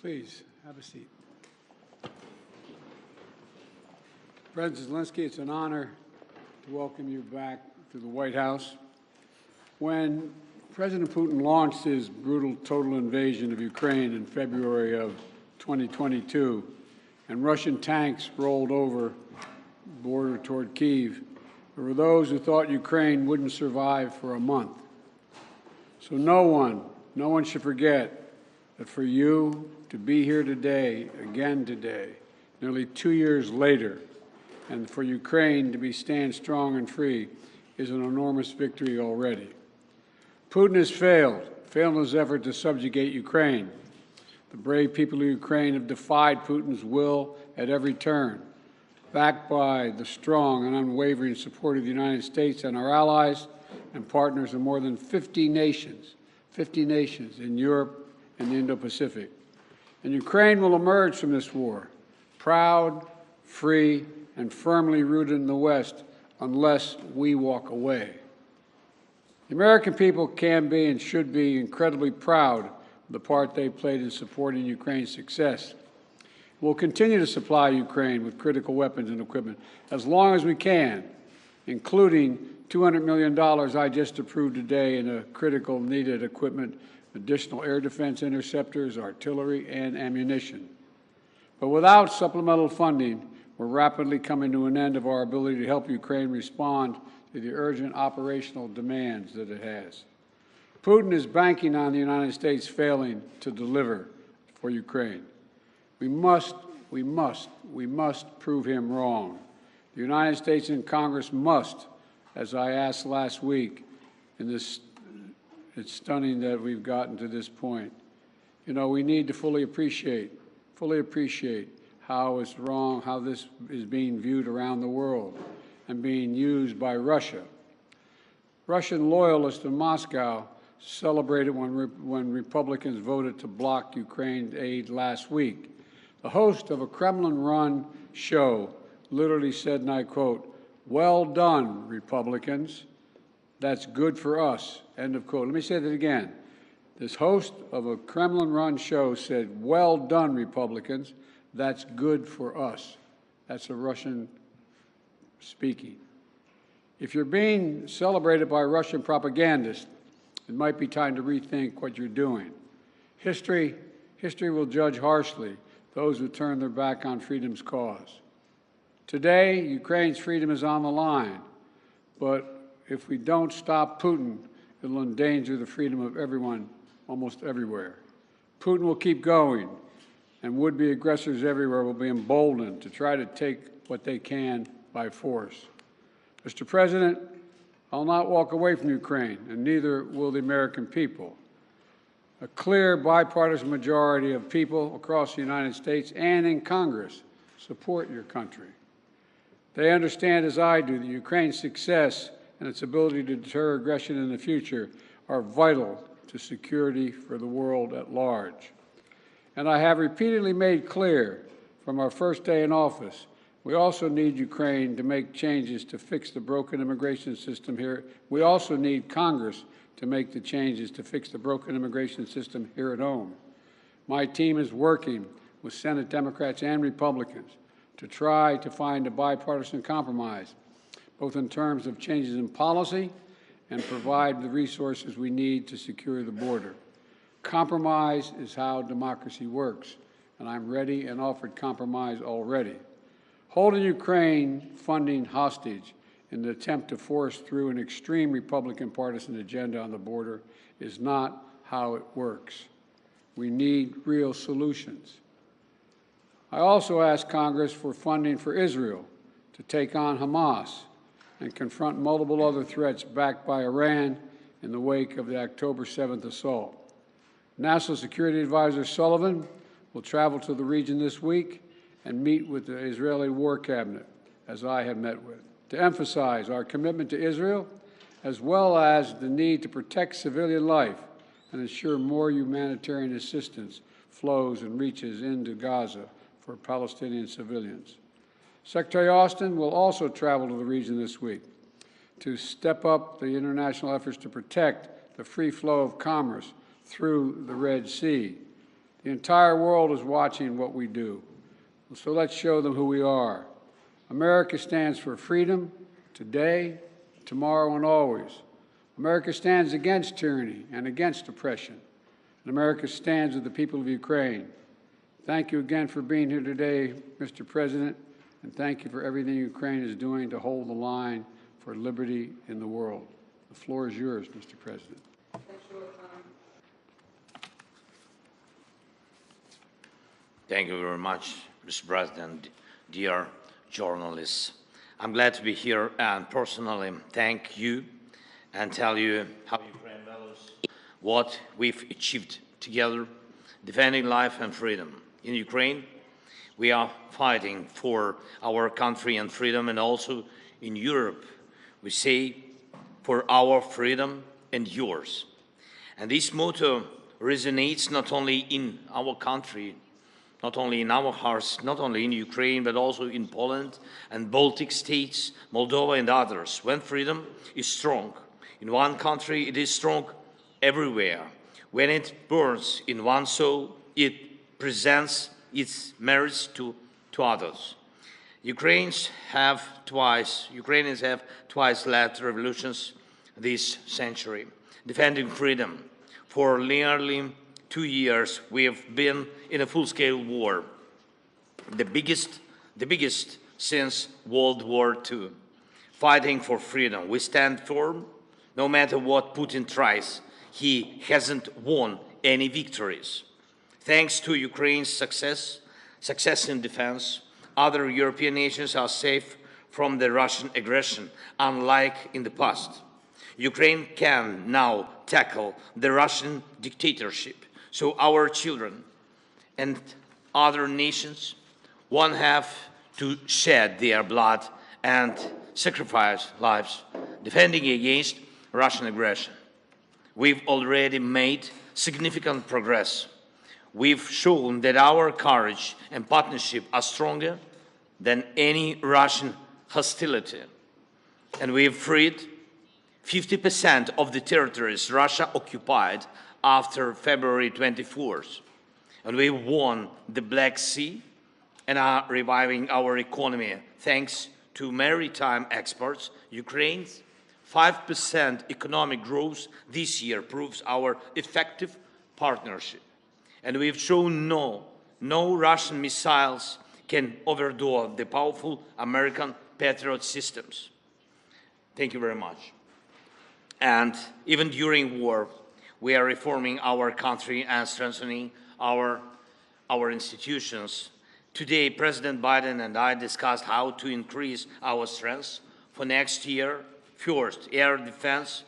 Please, have a seat. President Zeleensky, it's an honor to welcome you back to the White House. When President Putin launched his brutal total invasion of Ukraine in February of 2022, and Russian tanks rolled over the border toward Kyiv, there were those who thought Ukraine wouldn't survive for a month. So no one should forget that for you to be here today, again today, nearly 2 years later, and for Ukraine to stand strong and free is an enormous victory already. Putin has failed in his effort to subjugate Ukraine. The brave people of Ukraine have defied Putin's will at every turn, backed by the strong and unwavering support of the United States and our allies and partners in more than 50 nations in Europe and the Indo-Pacific. And Ukraine will emerge from this war proud, free, and firmly rooted in the West unless we walk away. The American people can be and should be incredibly proud of the part they played in supporting Ukraine's success. We'll continue to supply Ukraine with critical weapons and equipment as long as we can, including $200 million I just approved today in a critical needed equipment, additional air defense interceptors, artillery, and ammunition. But without supplemental funding, we're rapidly coming to an end of our ability to help Ukraine respond to the urgent operational demands that it has. Putin is banking on the United States failing to deliver for Ukraine. We must prove him wrong. The United States and Congress must, as I asked last week, it's stunning that we've gotten to this point. You know, we need to fully appreciate how it's wrong, how this is being viewed around the world and being used by Russia. Russian loyalists in Moscow celebrated when Republicans voted to block Ukraine aid last week. The host of a Kremlin-run show literally said, and I quote, "Well done, Republicans. That's good for us," end of quote. Let me say that again. This host of a Kremlin-run show said, "Well done, Republicans. That's good for us." That's a Russian speaking. If you're being celebrated by Russian propagandists, it might be time to rethink what you're doing. History will judge harshly those who turn their back on freedom's cause. Today, Ukraine's freedom is on the line, but if we don't stop Putin, it'll endanger the freedom of everyone almost everywhere. Putin will keep going, and would-be aggressors everywhere will be emboldened to try to take what they can by force. Mr. President, I'll not walk away from Ukraine, and neither will the American people. A clear bipartisan majority of people across the United States and in Congress support your country. They understand, as I do, that Ukraine's success and its ability to deter aggression in the future are vital to security for the world at large. And I have repeatedly made clear from our first day in office, we also need Ukraine to make changes to fix the broken immigration system here. We also need Congress to make the changes to fix the broken immigration system here at home. My team is working with Senate Democrats and Republicans to try to find a bipartisan compromise, both in terms of changes in policy and provide the resources we need to secure the border. Compromise is how democracy works, and I'm ready and offered compromise already. Holding Ukraine funding hostage in an attempt to force through an extreme Republican partisan agenda on the border is not how it works. We need real solutions. I also asked Congress for funding for Israel to take on Hamas and confront multiple other threats backed by Iran in the wake of the October 7th assault. National Security Advisor Sullivan will travel to the region this week and meet with the Israeli War Cabinet, as I have met with, to emphasize our commitment to Israel, as well as the need to protect civilian life and ensure more humanitarian assistance flows and reaches into Gaza for Palestinian civilians. Secretary Austin will also travel to the region this week to step up the international efforts to protect the free flow of commerce through the Red Sea. The entire world is watching what we do. So let's show them who we are. America stands for freedom today, tomorrow, and always. America stands against tyranny and against oppression. And America stands with the people of Ukraine. Thank you again for being here today, Mr. President, and thank you for everything Ukraine is doing to hold the line for liberty in the world. The floor is yours, Mr. President. Thank you very much, Mr. President, dear journalists. I'm glad to be here and personally thank you and tell you how Ukraine values what we've achieved together, defending life and freedom. In Ukraine, we are fighting for our country and freedom, and also in Europe, we say for our freedom and yours. And this motto resonates not only in our country, not only in our hearts, not only in Ukraine, but also in Poland and Baltic states, Moldova and others. When freedom is strong in one country, it is strong everywhere. When it burns in one soul, it presents its merits to others. Ukrainians have twice led revolutions this century, defending freedom. For nearly 2 years, we have been in a full-scale war, the biggest since World War II, fighting for freedom. We stand firm, no matter what Putin tries. He hasn't won any victories. Thanks to Ukraine's success in defense, other European nations are safe from the Russian aggression, unlike in the past. Ukraine can now tackle the Russian dictatorship, so our children and other nations won't have to shed their blood and sacrifice lives defending against Russian aggression. We've already made significant progress. We've shown that our courage and partnership are stronger than any Russian hostility. And we've freed 50% of the territories Russia occupied after February 24th. And we won the Black Sea and are reviving our economy. Thanks to maritime exports, Ukraine's 5% economic growth this year proves our effective partnership. And we've shown no Russian missiles can overdo the powerful American Patriot systems. Thank you very much. And even during war, we are reforming our country and strengthening our institutions. Today, President Biden and I discussed how to increase our strength for next year. First, air defense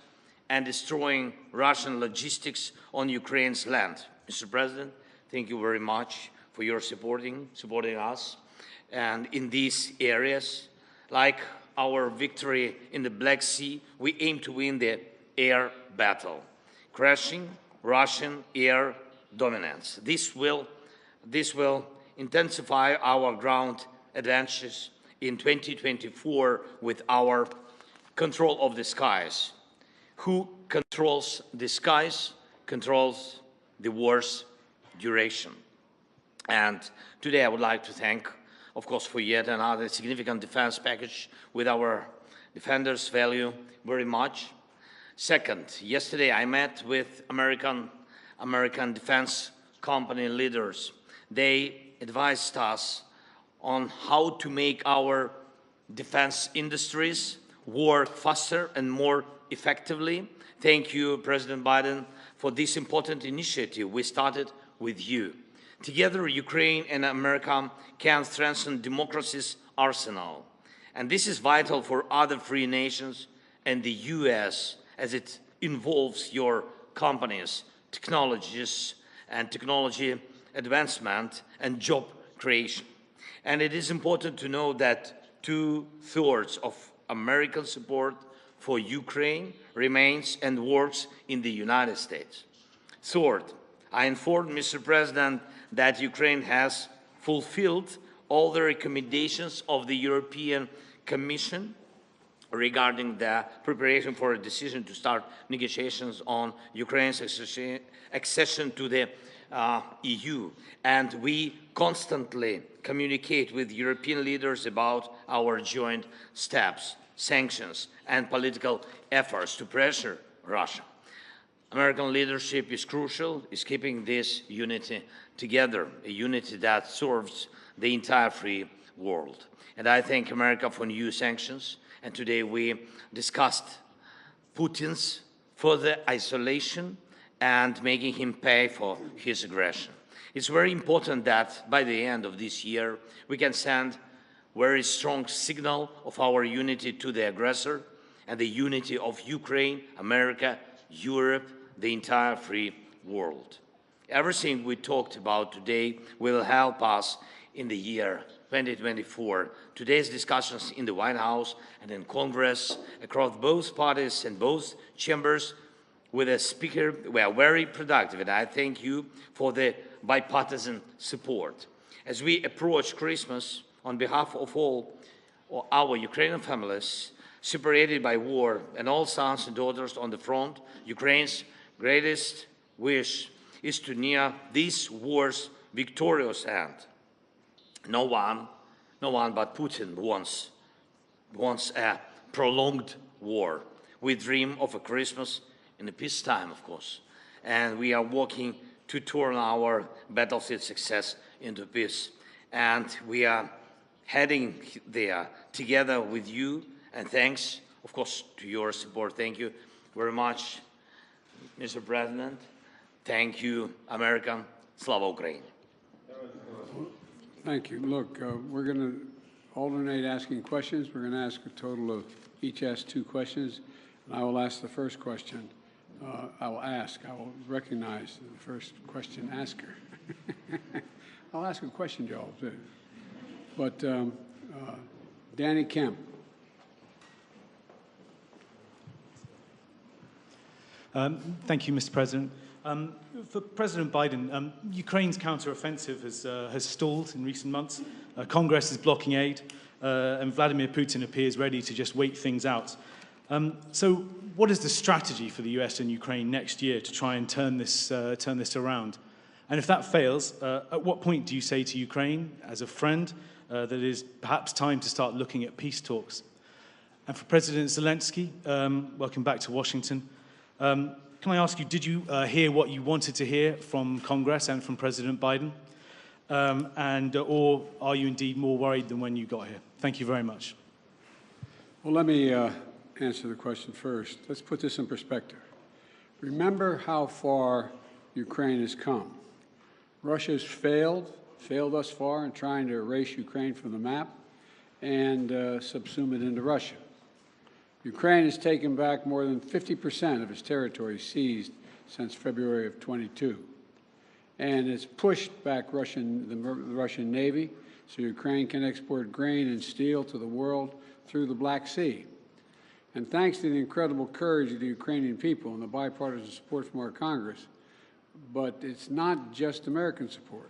and destroying Russian logistics on Ukraine's land. Mr. President, thank you very much for your supporting us. And in these areas, like our victory in the Black Sea, we aim to win the air battle, crushing Russian air dominance. This will intensify our ground advantages in 2024 with our control of the skies. Who controls the skies controls the war's duration. And today I would like to thank, of course, for yet another significant defense package with our defenders value very much. Second, yesterday I met with American defense company leaders. They advised us on how to make our defense industries work faster and more effectively. Thank you, President Biden, for this important initiative we started with you. Together, Ukraine and America can strengthen democracy's arsenal. And this is vital for other free nations and the US as it involves your companies, technologies, and technology advancement and job creation. And it is important to know that 2/3 of American support for Ukraine remains and works in the United States. Third, I informed Mr. President that Ukraine has fulfilled all the recommendations of the European Commission regarding the preparation for a decision to start negotiations on Ukraine's accession to the EU, and we constantly communicate with European leaders about our joint steps, sanctions, and political efforts to pressure Russia. American leadership is crucial, is keeping this unity together, a unity that serves the entire free world. And I thank America for new sanctions. And today we discussed Putin's further isolation and making him pay for his aggression. It's very important that by the end of this year, we can send a very strong signal of our unity to the aggressor and the unity of Ukraine, America, Europe, the entire free world. Everything we talked about today will help us in the year 2024. Today's discussions in the White House and in Congress across both parties and both chambers with a speaker were very productive, and I thank you for the bipartisan support. As we approach Christmas, on behalf of all our Ukrainian families separated by war and all sons and daughters on the front, Ukraine's greatest wish is to near this war's victorious end. No one but Putin wants a prolonged war. We dream of a Christmas in a peacetime, of course, and we are working to turn our battlefield success into peace. And we are heading there together with you, and thanks, of course, to your support. Thank you very much, Mr. President. Thank you, America. Slava Ukraini. Thank you. Look, we're going to alternate asking questions. We're going to ask a total of, each ask 2 questions. And I will ask the first question. I will recognize the first question asker. I'll ask a question, Joel, too. But Danny Kemp. Thank you, Mr. President. For President Biden, Ukraine's counteroffensive has stalled in recent months. Congress is blocking aid, and Vladimir Putin appears ready to just wait things out. So what is the strategy for the US and Ukraine next year to try and turn this around? And if that fails, at what point do you say to Ukraine, as a friend, that it is perhaps time to start looking at peace talks? And for President Zeleński, welcome back to Washington. Can I ask you, did you hear what you wanted to hear from Congress and from President Biden? Or are you indeed more worried than when you got here? Thank you very much. Well, let me answer the question first. Let's put this in perspective. Remember how far Ukraine has come. Russia's failed thus far in trying to erase Ukraine from the map and subsume it into Russia. Ukraine has taken back more than 50% of its territory seized since February of 22. And it's pushed back the Russian Navy so Ukraine can export grain and steel to the world through the Black Sea. And thanks to the incredible courage of the Ukrainian people and the bipartisan support from our Congress, but it's not just American support.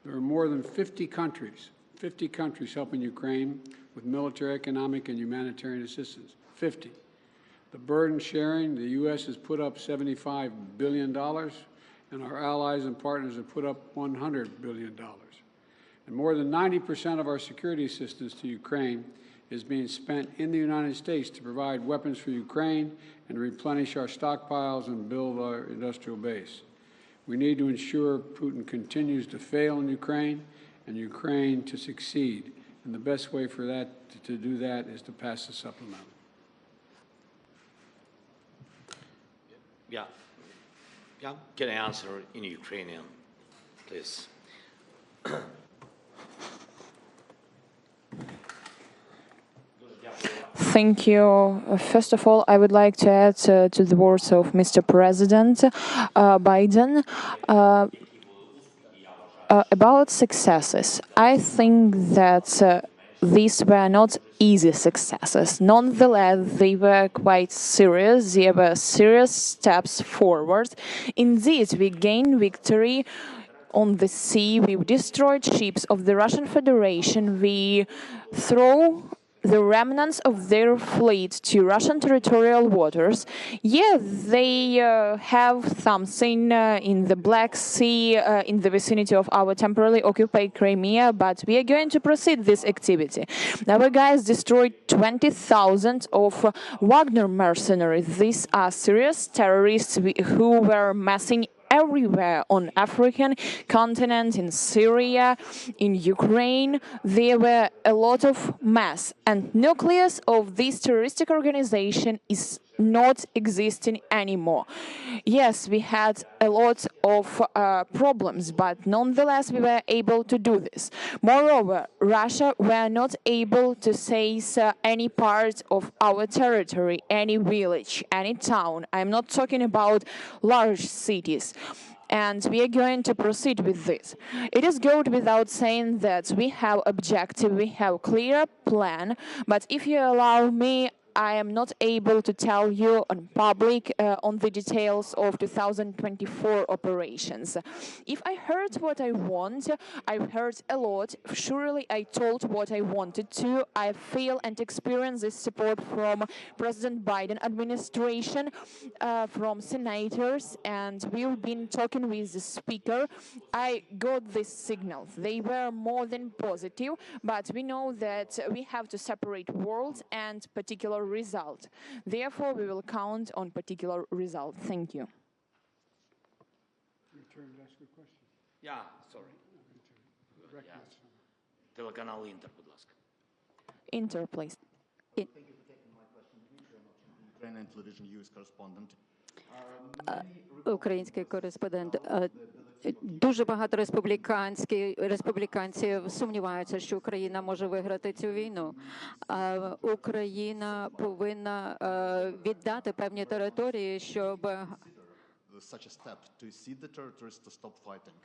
There are more than 50 countries helping Ukraine with military, economic, and humanitarian assistance. 50. The burden sharing, the U.S. has put up $75 billion, and our allies and partners have put up $100 billion. And more than 90% of our security assistance to Ukraine is being spent in the United States to provide weapons for Ukraine and replenish our stockpiles and build our industrial base. We need to ensure Putin continues to fail in Ukraine and Ukraine to succeed. And the best way for that to do that is to pass the supplemental. Yeah. Can I answer in Ukrainian, please? Thank you. First of all, I would like to add to the words of Mr. President Biden about successes. I think that these were not easy successes. Nonetheless, they were quite serious. They were serious steps forward. Indeed, we gained victory on the sea. We destroyed ships of the Russian Federation. We threw the remnants of their fleet to Russian territorial waters. Yeah, they have something in the Black Sea, in the vicinity of our temporarily occupied Crimea, but we are going to proceed this activity. Our guys destroyed 20,000 of Wagner mercenaries. These are serious terrorists who were massing everywhere on African continent, in Syria, in Ukraine. There were a lot of mass, and nucleus of this terroristic organization is not existing anymore. Yes, we had a lot of problems, but nonetheless we were able to do this. Moreover, Russia were not able to seize any part of our territory, any village, any town. I'm not talking about large cities. And we are going to proceed with this. It is good without saying that we have objective, we have clear plan, but if you allow me, I am not able to tell you on public on the details of 2024 operations. If I heard what I want, I've heard a lot. Surely I told what I wanted to. I feel and experience this support from President Biden administration, from senators, and we've been talking with the speaker. I got these signals. They were more than positive, but we know that we have to separate words and particular result. Therefore, we will count on particular result. Thank you. Your turn to ask a question. Yeah, sorry. Телеканал Інтер, будь ласка. Inter, please. Thank you for taking my question. Ukrainian television news correspondent. Український кореспондент. Дуже багато республіканців сумніваються, що Україна може виграти цю війну. Україна повинна віддати певні території, щоб Such a step to cede the territories to stop fighting.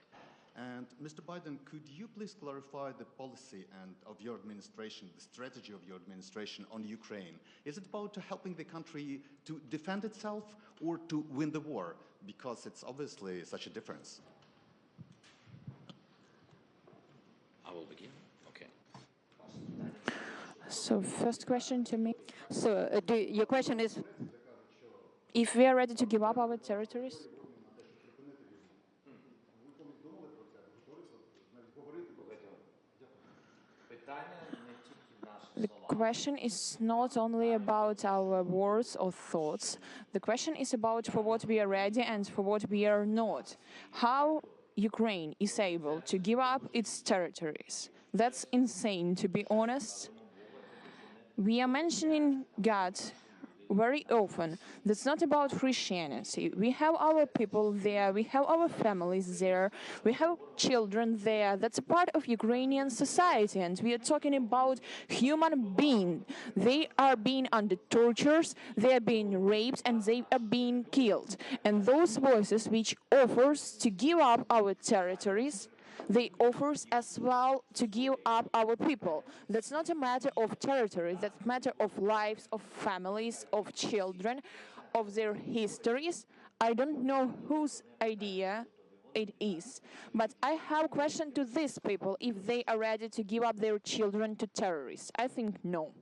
And Mr. Biden, could you please clarify the policy and of your administration, the strategy of your administration on Ukraine? Is it about helping the country to defend itself or to win the war? Because it's obviously such a difference. I will begin. Okay. So, first question to me. So, your question is, If we are ready to give up our territories? The question is not only about our words or thoughts. The question is about for what we are ready and for what we are not. How Ukraine is able to give up its territories. That's insane, to be honest. We are mentioning God very often. That's not about Christianity. We have our people there, we have our families there, we have children there. That's a part of Ukrainian society, and we are talking about human beings. They are being under tortures, they are being raped, and they are being killed. And those voices which offers to give up our territories, they offers as well to give up our people. That's not a matter of territory, that's a matter of lives, of families, of children, of their histories. I don't know whose idea it is, but I have a question to these people if they are ready to give up their children to terrorists. I think no.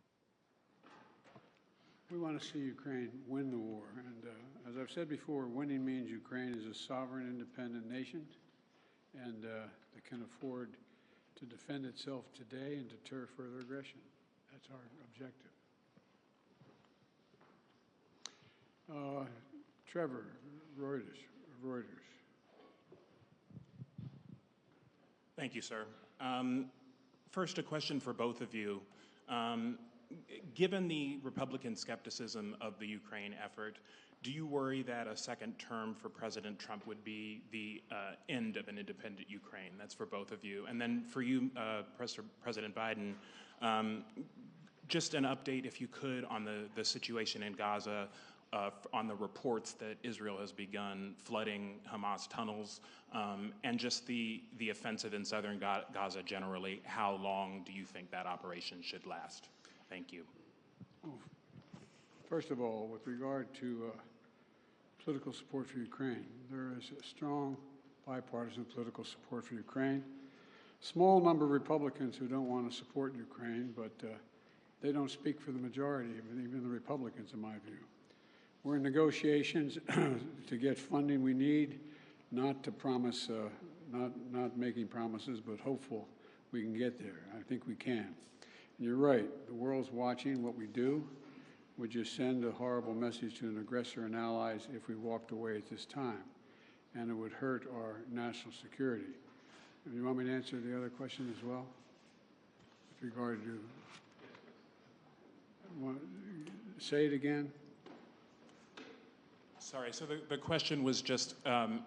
We want to see Ukraine win the war. And as I've said before, winning means Ukraine is a sovereign, independent nation, and that can afford to defend itself today and deter further aggression. That's our objective. Trevor, Reuters. Thank you, sir. First, a question for both of you. Given the Republican skepticism of the Ukraine effort, do you worry that a second term for President Trump would be the end of an independent Ukraine? That's for both of you. And then for you, President Biden, just an update, if you could, on the situation in Gaza, on the reports that Israel has begun flooding Hamas tunnels, and just the offensive in southern Gaza generally. How long do you think that operation should last? Thank you. First of all, with regard to political support for Ukraine, there is a strong bipartisan political support for Ukraine. Small number of Republicans who don't want to support Ukraine, but they don't speak for the majority, even the Republicans, in my view. We're in negotiations to get funding we need, not to promise, not making promises, but hopeful we can get there. I think we can. And you're right, the world's watching what we do. Would just send a horrible message to an aggressor and allies if we walked away at this time, and it would hurt our national security. You want me to answer the other question as well? With regard to, say it again? Sorry, so the question was just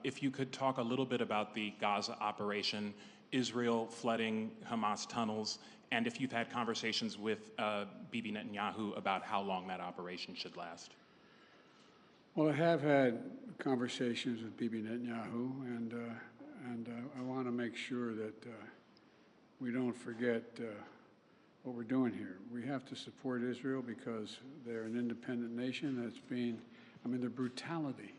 if you could talk a little bit about the Gaza operation, Israel flooding Hamas tunnels, and if you've had conversations with Bibi Netanyahu about how long that operation should last. Well, I have had conversations with Bibi Netanyahu, and I want to make sure that we don't forget what we're doing here. We have to support Israel because they're an independent nation that's being, I mean, the brutality,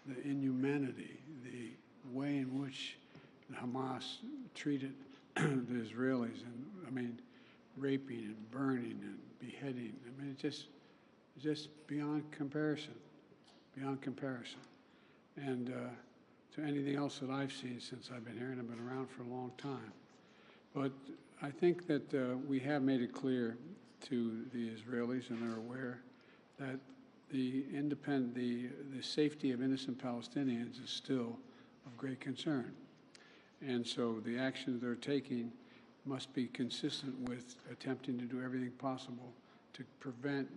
the inhumanity, the way in which Hamas treated the Israelis, and I mean, raping and burning and beheading. I mean, it's just beyond comparison, and to anything else that I've seen since I've been here, and I've been around for a long time. But I think that we have made it clear to the Israelis, and they're aware, that the safety of innocent Palestinians is still of great concern. And so the actions they're taking must be consistent with attempting to do everything possible to prevent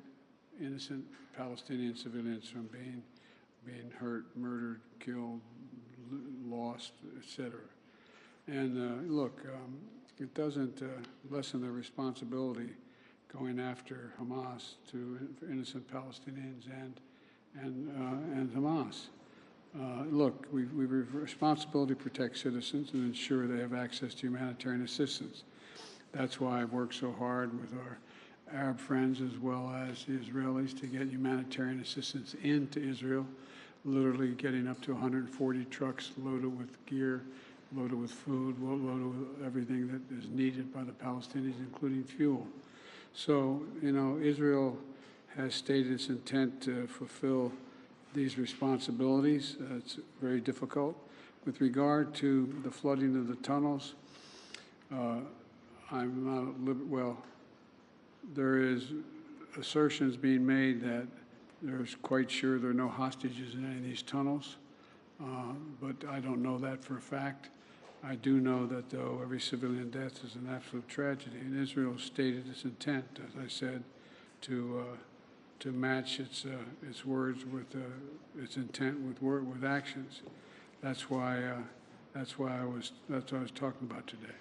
innocent Palestinian civilians from being hurt, murdered, killed, lost, etc. And look, it doesn't lessen their responsibility going after Hamas to innocent Palestinians and Hamas. Look, we have a responsibility to protect citizens and ensure they have access to humanitarian assistance. That's why I've worked so hard with our Arab friends as well as the Israelis to get humanitarian assistance into Israel, literally getting up to 140 trucks loaded with gear, loaded with food, loaded with everything that is needed by the Palestinians, including fuel. So, you know, Israel has stated its intent to fulfill these responsibilities. It's very difficult. With regard to the flooding of the tunnels, there is assertions being made that there's quite sure there are no hostages in any of these tunnels, but I don't know that for a fact. I do know that, though, every civilian death is an absolute tragedy, and Israel stated its intent, as I said, to match its words with its intent with actions. That's why I was talking about today.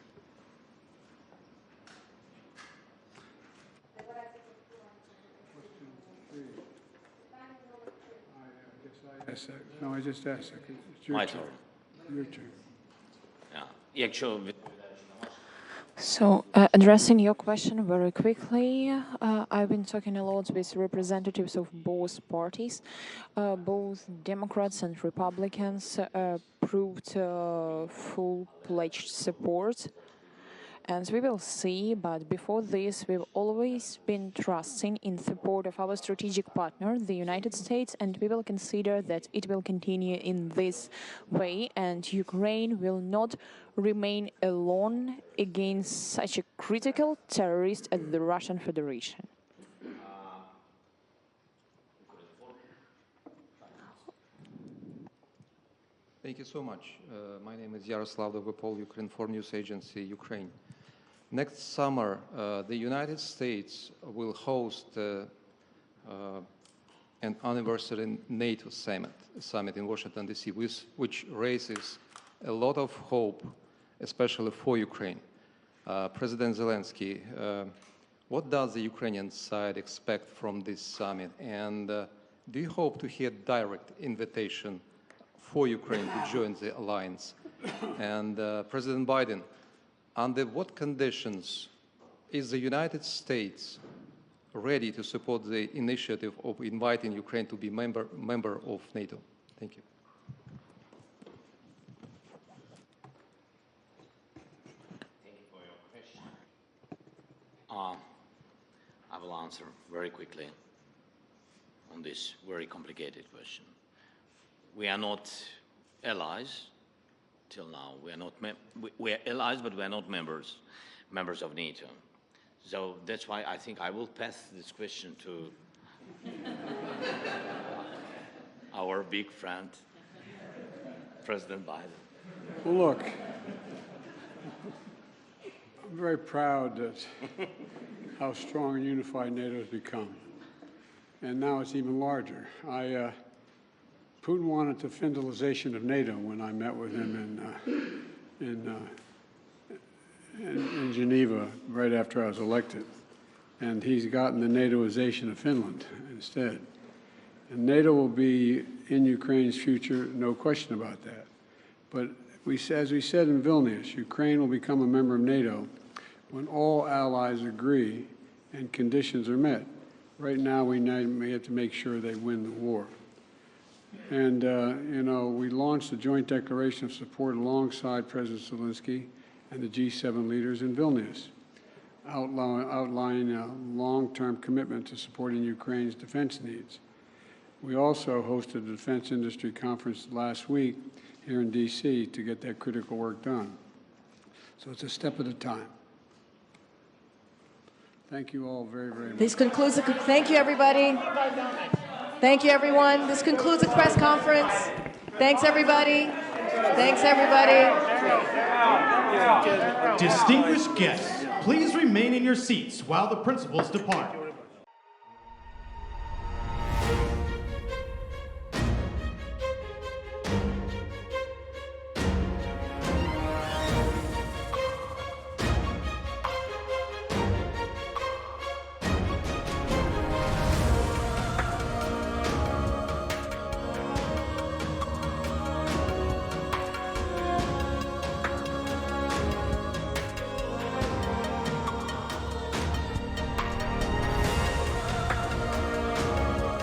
I just asked it. It's your My turn. turn. Your turn. Якщо So, addressing your question very quickly, I've been talking a lot with representatives of both parties. Both Democrats and Republicans proved full-pledged support. And we will see, but before this, we've always been trusting in support of our strategic partner, the United States, and we will consider that it will continue in this way, and Ukraine will not remain alone against such a critical terrorist as the Russian Federation. Thank you so much. My name is Yaroslav Dovopol, Ukrinform News Agency, Ukraine. Next summer, the United States will host an anniversary NATO summit in Washington, D.C., which raises a lot of hope, especially for Ukraine. President Zeleensky, what does the Ukrainian side expect from this summit? And do you hope to hear direct invitation for Ukraine to join the alliance? And President Biden, under what conditions is the United States ready to support the initiative of inviting Ukraine to be member of NATO? Thank you. Thank you for your question. will answer very quickly on this very complicated question. We are not allies till now. We are allies, but we are not members of NATO. So that's why I think I will pass this question to our big friend, President Biden. Well, look, I'm very proud that how strong and unified NATO has become. And now it's even larger. Putin wanted the federalization of NATO when I met with him in Geneva right after I was elected. And he's gotten the NATOization of Finland instead. And NATO will be in Ukraine's future, no question about that. But as we said in Vilnius, Ukraine will become a member of NATO when all allies agree and conditions are met. Right now, we have to make sure they win the war. And, we launched a joint declaration of support alongside President Zeleensky and the G7 leaders in Vilnius, outlining a long-term commitment to supporting Ukraine's defense needs. We also hosted a defense industry conference last week here in D.C. to get that critical work done. So it's a step at a time. Thank you all very, very much. This concludes thank you, everybody. Thank you, everyone. This concludes the press conference. Thanks, everybody. Thanks, everybody. Distinguished guests, please remain in your seats while the principals depart.